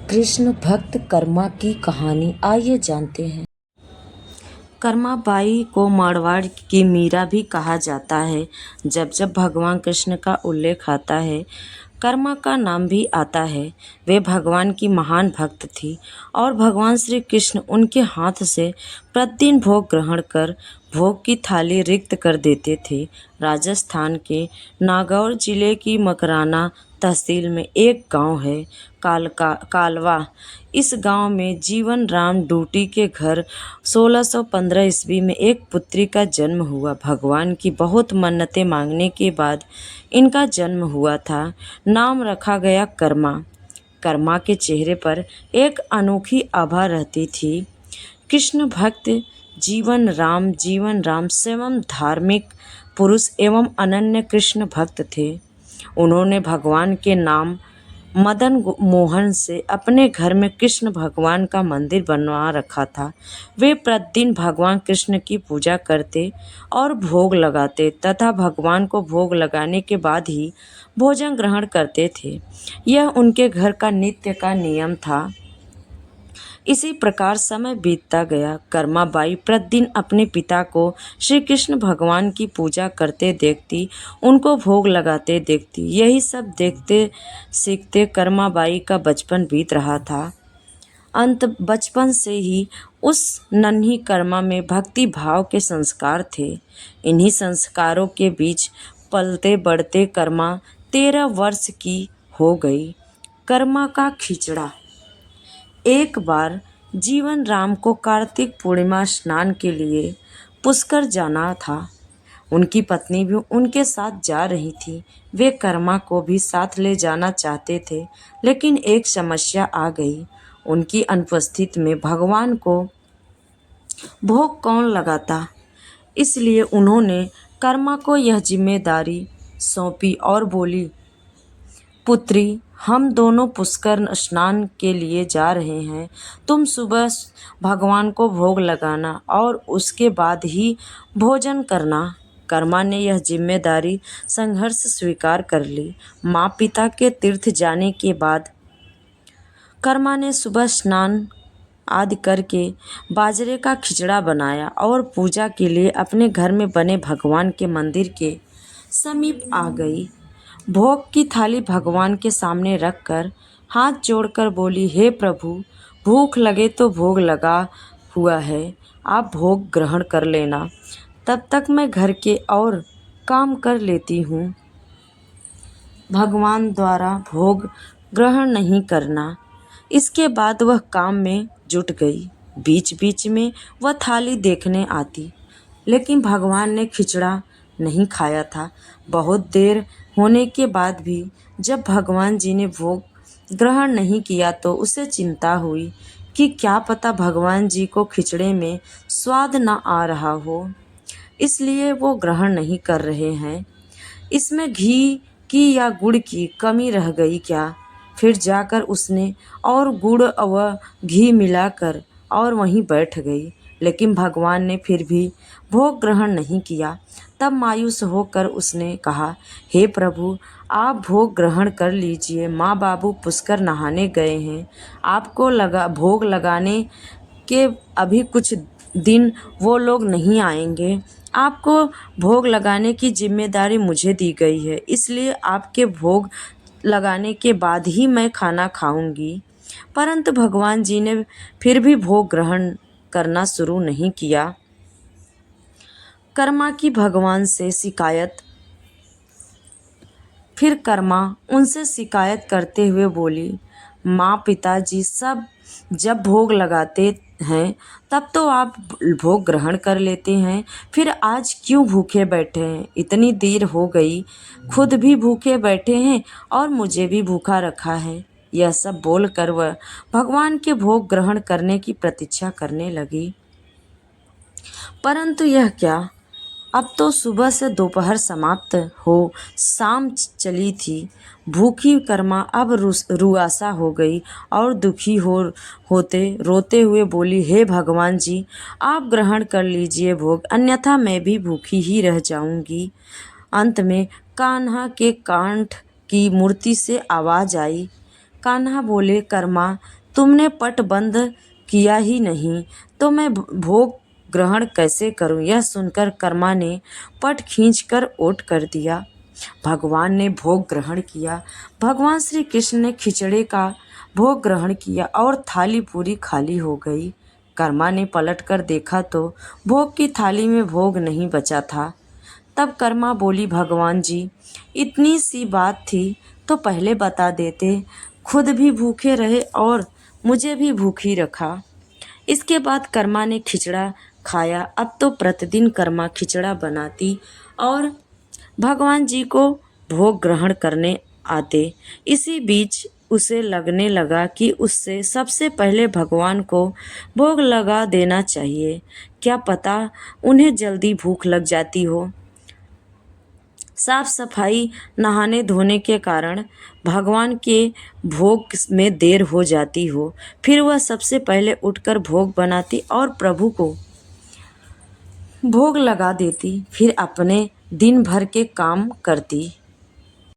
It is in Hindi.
कृष्ण भक्त कर्मा की कहानी आइए जानते हैं। कर्मा बाई को मारवाड़ की मीरा भी कहा जाता है। जब जब भगवान कृष्ण का उल्लेख आता है, कर्मा का नाम भी आता है। वे भगवान की महान भक्त थी और भगवान श्री कृष्ण उनके हाथ से प्रतिदिन भोग ग्रहण कर भोग की थाली रिक्त कर देते थे। राजस्थान के नागौर जिले की मकराना तहसील में एक गांव है, कालवा। इस गांव में जीवन राम डूटी के घर 1615 ईस्वी में एक पुत्री का जन्म हुआ। भगवान की बहुत मन्नतें मांगने के बाद इनका जन्म हुआ था। नाम रखा गया कर्मा। कर्मा के चेहरे पर एक अनोखी आभा रहती थी। कृष्ण भक्त जीवन राम स्वयं धार्मिक पुरुष एवं अनन्य कृष्ण भक्त थे। उन्होंने भगवान के नाम मदन मोहन से अपने घर में कृष्ण भगवान का मंदिर बनवा रखा था। वे प्रतिदिन भगवान कृष्ण की पूजा करते और भोग लगाते तथा भगवान को भोग लगाने के बाद ही भोजन ग्रहण करते थे। यह उनके घर का नित्य का नियम था। इसी प्रकार समय बीतता गया। कर्मा बाई प्रतिदिन अपने पिता को श्री कृष्ण भगवान की पूजा करते देखती, उनको भोग लगाते देखती। यही सब देखते सीखते कर्मा बाई का बचपन बीत रहा था। बचपन से ही उस नन्ही कर्मा में भक्ति भाव के संस्कार थे। इन्हीं संस्कारों के बीच पलते बढ़ते कर्मा 13 वर्ष की हो गई। कर्मा का खिचड़ा। एक बार जीवन राम को कार्तिक पूर्णिमा स्नान के लिए पुष्कर जाना था। उनकी पत्नी भी उनके साथ जा रही थी। वे कर्मा को भी साथ ले जाना चाहते थे, लेकिन एक समस्या आ गई। उनकी अनुपस्थिति में भगवान को भोग कौन लगाता। इसलिए उन्होंने कर्मा को यह जिम्मेदारी सौंपी और बोली, पुत्री, हम दोनों पुष्कर स्नान के लिए जा रहे हैं। तुम सुबह भगवान को भोग लगाना और उसके बाद ही भोजन करना। कर्मा ने यह जिम्मेदारी संघर्ष स्वीकार कर ली। माँ पिता के तीर्थ जाने के बाद कर्मा ने सुबह स्नान आदि करके बाजरे का खिचड़ा बनाया और पूजा के लिए अपने घर में बने भगवान के मंदिर के समीप आ गई। भोग की थाली भगवान के सामने रखकर हाथ जोड़कर बोली, हे प्रभु, भूख लगे तो भोग लगा हुआ है, आप भोग ग्रहण कर लेना। तब तक मैं घर के और काम कर लेती हूँ। भगवान द्वारा भोग ग्रहण नहीं करना। इसके बाद वह काम में जुट गई। बीच बीच में वह थाली देखने आती, लेकिन भगवान ने खिचड़ा नहीं खाया था। बहुत देर होने के बाद भी जब भगवान जी ने भोग ग्रहण नहीं किया तो उसे चिंता हुई कि क्या पता भगवान जी को खिचड़े में स्वाद न आ रहा हो, इसलिए वो ग्रहण नहीं कर रहे हैं। इसमें घी की या गुड़ की कमी रह गई क्या। फिर जाकर उसने और गुड़ व घी मिलाकर और वहीं बैठ गई, लेकिन भगवान ने फिर भी भोग ग्रहण नहीं किया। तब मायूस होकर उसने कहा, हे प्रभु, आप भोग ग्रहण कर लीजिए। माँ बाबू पुष्कर नहाने गए हैं। आपको भोग लगाने के अभी कुछ दिन वो लोग नहीं आएंगे। आपको भोग लगाने की जिम्मेदारी मुझे दी गई है, इसलिए आपके भोग लगाने के बाद ही मैं खाना खाऊंगी। परंतु भगवान जी ने फिर भी भोग ग्रहण करना शुरू नहीं किया। कर्मा की भगवान से शिकायत। फिर कर्मा उनसे शिकायत करते हुए बोली, माँ पिताजी सब जब भोग लगाते हैं तब तो आप भोग ग्रहण कर लेते हैं, फिर आज क्यों भूखे बैठे हैं। इतनी देर हो गई, खुद भी भूखे बैठे हैं और मुझे भी भूखा रखा है। यह सब बोलकर वह भगवान के भोग ग्रहण करने की प्रतीक्षा करने लगी। परंतु यह क्या, अब तो सुबह से दोपहर समाप्त हो शाम चली थी। भूखी कर्मा अब रुआसा हो गई और दुखी होते रोते हुए बोली, हे भगवान जी, आप ग्रहण कर लीजिए भोग, अन्यथा मैं भी भूखी ही रह जाऊंगी। अंत में कान्हा के कांठ की मूर्ति से आवाज आई, कान्हा बोले, कर्मा तुमने पट बंद किया ही नहीं तो मैं भोग ग्रहण कैसे करूं? यह सुनकर कर्मा ने पट खींचकर ओट कर दिया। भगवान ने भोग ग्रहण किया। भगवान श्री कृष्ण ने खिचड़े का भोग ग्रहण किया और थाली पूरी खाली हो गई। कर्मा ने पलटकर देखा तो भोग की थाली में भोग नहीं बचा था। तब कर्मा बोली, भगवान जी, इतनी सी बात थी तो पहले बता देते, खुद भी भूखे रहे और मुझे भी भूखी रखा। इसके बाद कर्मा ने खिचड़ा खाया। अब तो प्रतिदिन कर्मा खिचड़ा बनाती और भगवान जी को भोग ग्रहण करने आते। इसी बीच उसे लगने लगा कि उससे सबसे पहले भगवान को भोग लगा देना चाहिए। क्या पता उन्हें जल्दी भूख लग जाती हो। साफ सफाई नहाने धोने के कारण भगवान के भोग में देर हो जाती हो। फिर वह सबसे पहले उठकर भोग बनाती और प्रभु को भोग लगा देती। फिर अपने दिन भर के काम करती।